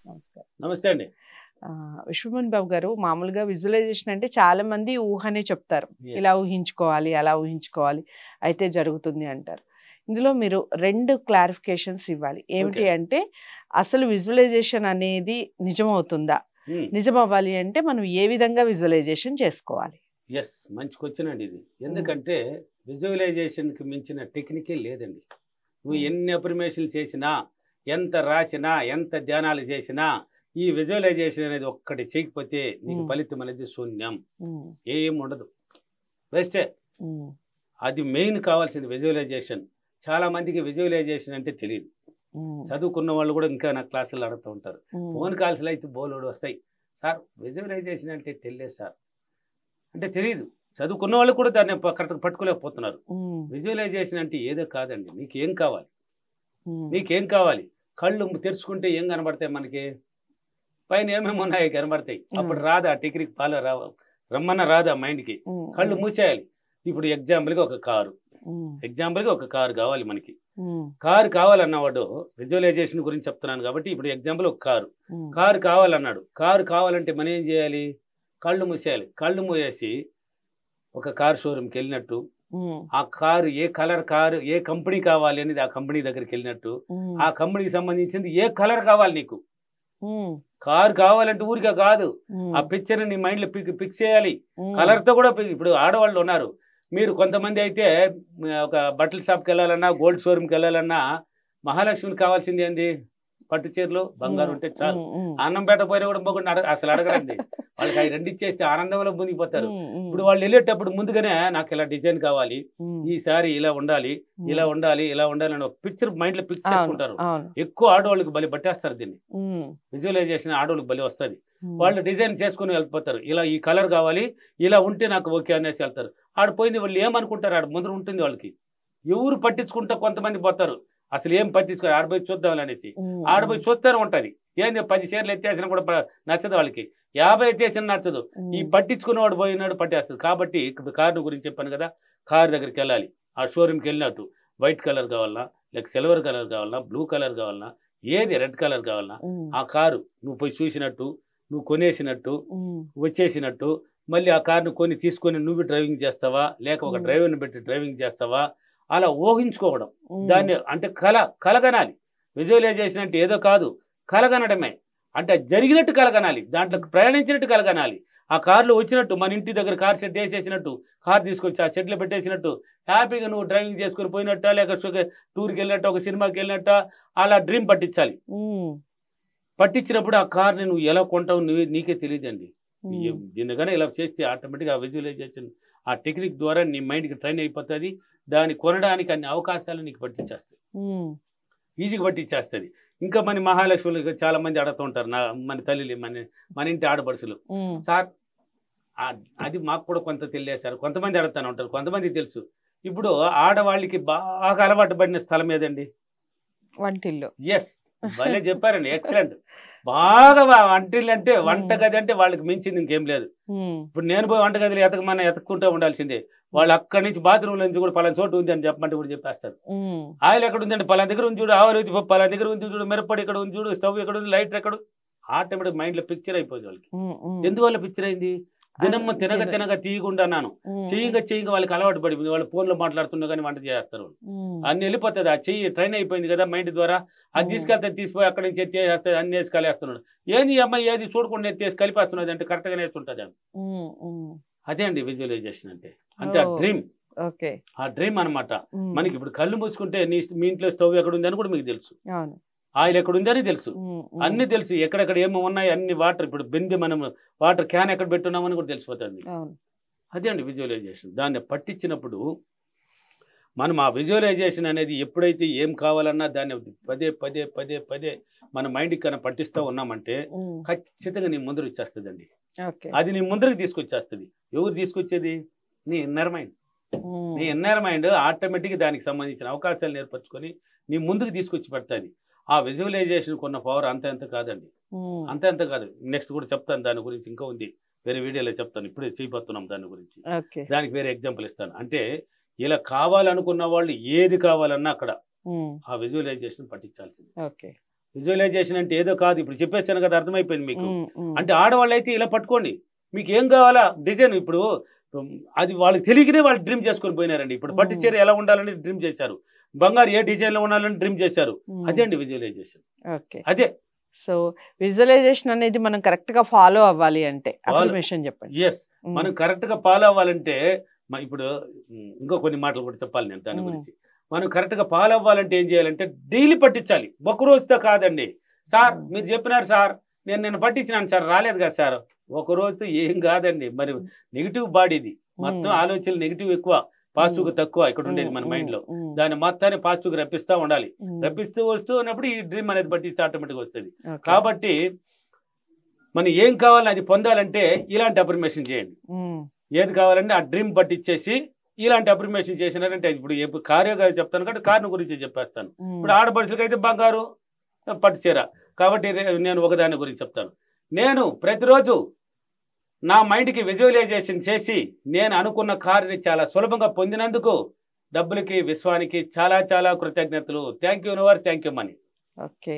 నమస్కారం. నమస్తే అండి. విశ్వమోహన్ బాబు గారు, మామూలుగా విజువలైజేషన్ అంటే చాలా మంది ఊహనే చెప్తారు. ఇలా ఊహించుకోవాలి, అలా ఊహించుకోవాలి, అయితే జరుగుతుంది అంటారు. ఇందులో మీరు 2 క్లారిఫికేషన్స్ ఇవ్వాలి. ఏమిటి అంటే, అసలు విజువలైజేషన్ అనేది నిజమవుతుందా? నిజం అవ్వాలి అంటే మనం ఏ విధంగా విజువలైజేషన్ చేసుకోవాలి? ఎస్, మంచి క్వశ్చన్ అండి ఇది. ఎందుకంటే విజువలైజేషన్కి మించిన టెక్నికే లేదండి. నువ్వు ఎన్ని అప్రిమేషన్లు చేసినా, ఎంత రాసినా, ఎంత ధ్యానాలు చేసినా, ఈ విజువలైజేషన్ అనేది ఒక్కటి చేయకపోతే నీకు ఫలితం అనేది శూన్యం, ఏం ఉండదు, వేస్టే. అది మెయిన్ కావాల్సింది విజువలైజేషన్. చాలా మందికి విజువలైజేషన్ అంటే తెలియదు. చదువుకున్న వాళ్ళు కూడా ఇంకా నా క్లాసుల్లో అడుగుతూ ఉంటారు. ఫోన్ కాల్స్లో అయితే బోలోడు వస్తాయి, సార్ విజువలైజేషన్ అంటే తెలియదు సార్ అంటే. తెలియదు, చదువుకున్న వాళ్ళు కూడా దాన్ని కరెక్ట్గా పట్టుకోలేకపోతున్నారు. విజువలైజేషన్ అంటే ఏదో కాదండి. నీకేం కావాలి, నీకేం కావాలి? కళ్ళు తెరుచుకుంటే ఏం కనబడతాయి మనకి? పైన ఏమేమి ఉన్నాయో కనబడతాయి. అప్పుడు రాదా టెక్నిక్ ఫాలో రమ్మన్న రాదా మైండ్కి? కళ్ళు మూసేయాలి. ఇప్పుడు ఎగ్జాంపుల్గా ఒక కారు కావాలి మనకి. కారు కావాలన్నవాడు, విజువలైజేషన్ గురించి చెప్తున్నాను కాబట్టి ఇప్పుడు ఎగ్జాంపుల్ ఒక కారు కావాలన్నాడు. కారు కావాలంటే మనం ఏం చేయాలి? కళ్ళు మూసేయాలి. కళ్ళు మూసేసి ఒక కారు షోరూమ్కి వెళ్ళినట్టు, ఆ కారు ఏ కలర్ కారు, ఏ కంపెనీ కావాలి అనేది ఆ కంపెనీ దగ్గరికి వెళ్ళినట్టు, ఆ కంపెనీకి సంబంధించింది ఏ కలర్ కావాలి నీకు, కారు కావాలంటే ఊరికే కాదు, ఆ పిక్చర్ నీ మైండ్ లో ఫిక్స్ చేయాలి. కలర్ తో కూడా. ఇప్పుడు ఆడవాళ్ళు ఉన్నారు, మీరు కొంతమంది అయితే ఒక బట్టల షాప్కి వెళ్ళాలన్నా, గోల్డ్ షోరూమ్కి వెళ్ళాలన్నా, మహాలక్ష్మికి కావాల్సింది ఏంది? పట్టు చీరలు, బంగారు ఉంటే చాలు. అన్నం పెట్టకపోయినా కూడా మొగ్గుని అసలు అడగరండి. వాళ్ళకి అవి 2 ఇచ్చేస్తే ఆనందంలో మునిగిపోతారు. ఇప్పుడు వాళ్ళు వెళ్ళేటప్పుడు ముందుగానే నాకు ఇలా డిజైన్ కావాలి, ఈసారి ఇలా ఉండాలి, ఇలా ఉండాలి, ఇలా ఉండాలి అని ఒక పిక్చర్ మైండ్ లో ఫిక్స్ చేసుకుంటారు. ఎక్కువ ఆడవాళ్ళకి బలి పట్టేస్తారు దీన్ని. విజువలైజేషన్ ఆడవాళ్ళకి బలి వస్తుంది. వాళ్ళు డిజైన్ చేసుకుని వెళ్ళిపోతారు. ఇలా ఈ కలర్ కావాలి, ఇలా ఉంటే నాకు ఓకే అనేసి వెళ్తారు. ఆడిపోయింది వాళ్ళు ఏమనుకుంటారు, ఆడ ముందర ఉంటుంది వాళ్ళకి. ఎవరు పట్టించుకుంటా కొంతమంది పోతారు, అసలు ఏం పట్టించుకోరు, ఆడపోయి చూద్దాం అనేసి. ఆడపోయి చూస్తూనే ఉంటది. ఏంది 10 షేర్లు ఎత్తేసినా కూడా నచ్చదు వాళ్ళకి, 50 ఎత్తేసినా నచ్చదు. ఈ పట్టించుకున్నవాడు పోయినాడు పట్టేస్తుంది. కాబట్టి ఇప్పుడు కారు గురించి చెప్పాను కదా, కారు దగ్గరికి వెళ్ళాలి. ఆ షోరూమ్కి వెళ్ళినట్టు వైట్ కలర్ కావాలన్నా, లేక సిల్వర్ కలర్ కావాలన్నా, బ్లూ కలర్ కావాలన్నా, ఏది రెడ్ కలర్ కావాలన్నా, ఆ కారు నువ్వు పోయి చూసినట్టు, నువ్వు కొనేసినట్టు, వచ్చేసినట్టు, మళ్ళీ ఆ కారును కొని తీసుకొని నువ్వు డ్రైవింగ్ చేస్తావా, లేక ఒక డ్రైవర్ని పెట్టి డ్రైవింగ్ చేస్తావా, అలా ఊహించుకోవడం. దాన్ని అంటే కలగనాలి. విజువలైజేషన్ అంటే ఏదో కాదు, కలగనడమే. అంటే జరిగినట్టు కలగనాలి, దాంట్లో ప్రయాణించినట్టు కలగనాలి. ఆ కారులో వచ్చినట్టు, మన ఇంటి దగ్గర కార్ షెడ్ వేసేసినట్టు, కార్ తీసుకొచ్చి ఆ షెడ్లో పెట్టేసినట్టు, హ్యాపీగా నువ్వు డ్రైవింగ్ చేసుకుని పోయినట్ట, లేక టూర్కి వెళ్ళినట్టు, ఒక సినిమాకి వెళ్ళినట్ట, అలా డ్రీమ్ పట్టించాలి. పట్టించినప్పుడు ఆ కార్ని నువ్వు ఎలా కొంటావు నీకే తెలియదండి. దీనికన్నా ఇలా చేస్తే ఆటోమేటిక్గా ఆ విజువలైజేషన్, ఆ టెక్నిక్ ద్వారా నీ మైండ్కి ట్రైన్ అయిపోతుంది. దాన్ని కొనడానికి అన్ని అవకాశాలు నీకు పట్టించేస్తాయి, ఈజీగా పట్టించేస్తుంది. ఇంకా మన మహాలక్ష్ములు చాలా మంది అడుగుతూ ఉంటారు, మన తల్లి, మన ఇంటి ఆడపడుచులు, సార్ అది మాకు కూడా కొంత తెలియదు సార్. కొంతమంది అడుగుతానే ఉంటారు, కొంతమంది తెలుసు. ఇప్పుడు ఆడవాళ్ళకి బాగా అలవాటు పడిన స్థలం ఏదండి? వంటిల్లు. ఎస్, భలే చెప్పారండి, ఎక్సలెంట్. బాగా వంటిల్లు అంటే, వంటగది అంటే వాళ్ళకి మించింది ఇంకేం లేదు. ఇప్పుడు నేను పోయి వంటగదిలో ఎతక్కుంటూ ఉండాల్సిందే. వాళ్ళు అక్కడి నుంచి బాత్రూమ్ నుంచి కూడా పలానా చోటు ఉంది అని చెప్పమంటే కూడా చెప్పేస్తారు. ఆయిల్ ఎక్కడ ఉందండి, పలానా దగ్గర ఉంది చూడు, ఆవులు పలానా దగ్గర ఉంది చూడు, మిరప్పొడి ఎక్కడ ఉంది చూడు, స్టవ్ ఎక్కడ ఉంది, లైటర్ ఎక్కడ, ఆటోమేటిక్ మైండ్ లో పిక్చర్ అయిపోయింది వాళ్ళకి. ఎందువల్ల పిక్చర్ అయింది? దినమ్మ తినగా తీయకుండా అన్నాను, చెయ్యిగా వాళ్ళకి అలవాటు పడిపోయింది. వాళ్ళు ఫోన్లో మాట్లాడుతున్నా కానీ వంట చేస్తారు. అన్ని వెళ్ళిపోతుంది, ఆ చెయ్యి ట్రైన్ అయిపోయింది కదా మైండ్ ద్వారా. అది తీసుకెళ్తే తీసిపోయి అక్కడి నుంచి ఎత్తేసేస్తుంది, అన్ని వేసి కలిపేస్తున్నాడు. ఏంది అమ్మాయి ఏది చూడకుండా ఎత్తేసి కలిపేస్తున్నది అంటే కరెక్ట్గా నేర్చుంటుంది. అదే అండి విజువలైజేషన్ అంటే. అంటే ఆ డ్రీమ్, ఆ డ్రీమ్ అనమాట. మనకి ఇప్పుడు కళ్ళు మూసుకుంటే మీ ఇంట్లో స్టవ్ ఎక్కడ ఉంది అని కూడా మీకు తెలుసు, ఆయిల్ ఎక్కడ ఉంది అని తెలుసు, అన్ని తెలుసు, ఎక్కడెక్కడ ఏమో ఉన్నాయి అన్ని. వాటర్ ఇప్పుడు బిందె మనం వాటర్ క్యాన్ ఎక్కడ పెట్టున్నామని కూడా తెలిసిపోతుంది. అదే అండి విజువలైజేషన్. దాన్ని పట్టించినప్పుడు మనం ఆ విజువలైజేషన్ అనేది ఎప్పుడైతే ఏం కావాలన్నా దాన్ని పదే మన మైండ్కి కన్నా పట్టిస్తూ ఉన్నామంటే ఖచ్చితంగా నీ ముందర వచ్చేస్తుందండి. అది నీ ముందరికి తీసుకొచ్చేస్తుంది. ఎవరు తీసుకొచ్చేది? నీ ఇన్నర్ మైండ్. నీ ఇన్నర్ మైండ్ ఆటోమేటిక్గా దానికి సంబంధించిన అవకాశాలు నేర్పరచుకొని నీ ముందుకు తీసుకొచ్చి పెడతాది. ఆ విజువలైజేషన్ కొన్న పవర్ అంత కాదండి, అంత కాదు. నెక్స్ట్ కూడా చెప్తాను దాని గురించి, ఇంకా ఉంది, వేరే వీడియోలో చెప్తాను. ఇప్పుడే చేయబోతున్నాం దాని గురించి, దానికి వేరే ఎగ్జాంపుల్ ఇస్తాను. అంటే ఇలా కావాలనుకున్న వాళ్ళు ఏది కావాలన్నా అక్కడ ఆ విజువలైజేషన్ పట్టించాల్సింది. విజువలైజేషన్ అంటే ఏదో కాదు, ఇప్పుడు చెప్పేసాను కదా, అర్థమైపోయింది మీకు. అంటే ఆడవాళ్ళు అయితే ఇలా పట్టుకోండి, మీకు ఏం కావాలా డిజైన్, ఇప్పుడు అది వాళ్ళకి తెలియకనే వాళ్ళు డ్రీమ్ చేసుకొని పోయినారండి. ఇప్పుడు పట్టు చీర ఎలా ఉండాలని డ్రీమ్ చేశారు, బంగారు ఏ డిజైన్ లో ఉండాలని డ్రీమ్ చేశారు. అదే అండి విజువలైజేషన్. అదే. సో విజువలైజేషన్ అనేది మనం కరెక్ట్ గా ఫాలో అవ్వాలి అంటే అఫర్మేషన్ చెప్పండి. ఎస్, మనం కరెక్ట్ గా ఫాలో అవ్వాలంటే ఇప్పుడు ఇంకో కొన్ని మాటలు కూడా చెప్పాలి నేను దాని గురించి. మనం కరెక్ట్ గా ఫాలో అవ్వాలంటే ఏం చేయాలంటే డైలీ పట్టించాలి, ఒక రోజుతో కాదండి. సార్ మీరు చెప్పినారు సార్, నేను పట్టించినాను సార్, రాలేదు కదా సార్, ఒక రోజుతో ఏం కాదండి. మరి నెగిటివ్ బాడీది, మొత్తం ఆలోచనలు నెగిటివ్ ఎక్కువ, పాజిటివ్ తక్కువ ఇక్కడ ఉండేది మన మైండ్ లో. దాన్ని మొత్తాన్ని పాజిటివ్ రప్పిస్తా ఉండాలి. రప్పిస్తూ వస్తూ ఉన్నప్పుడు ఈ డ్రీమ్ అనేది పట్టిస్తే ఆటోమేటిక్ వస్తుంది. కాబట్టి మనం ఏం కావాలని అది పొందాలంటే ఇలాంటి అఫర్మేషన్ చేయండి. ఏది కావాలంటే ఆ డ్రీమ్ పట్టించేసి ఇలాంటి అఫర్మేషన్ చేసినారంటే, ఇప్పుడు కారు చెప్తాను కాబట్టి కారుని గురించి చెప్పేస్తాను. ఇప్పుడు ఆడపడుచులకి అయితే బంగారు పట్టు చీర, కాబట్టి నేను ఒకదాని గురించి చెప్తాను. నేను ప్రతిరోజు నా మైండ్కి విజువలైజేషన్ చేసి నేను అనుకున్న కారుని చాలా సులభంగా పొందినందుకు డబ్బులకి విశ్వానికి చాలా చాలా కృతజ్ఞతలు. Thank you universe, thank you money. Okay.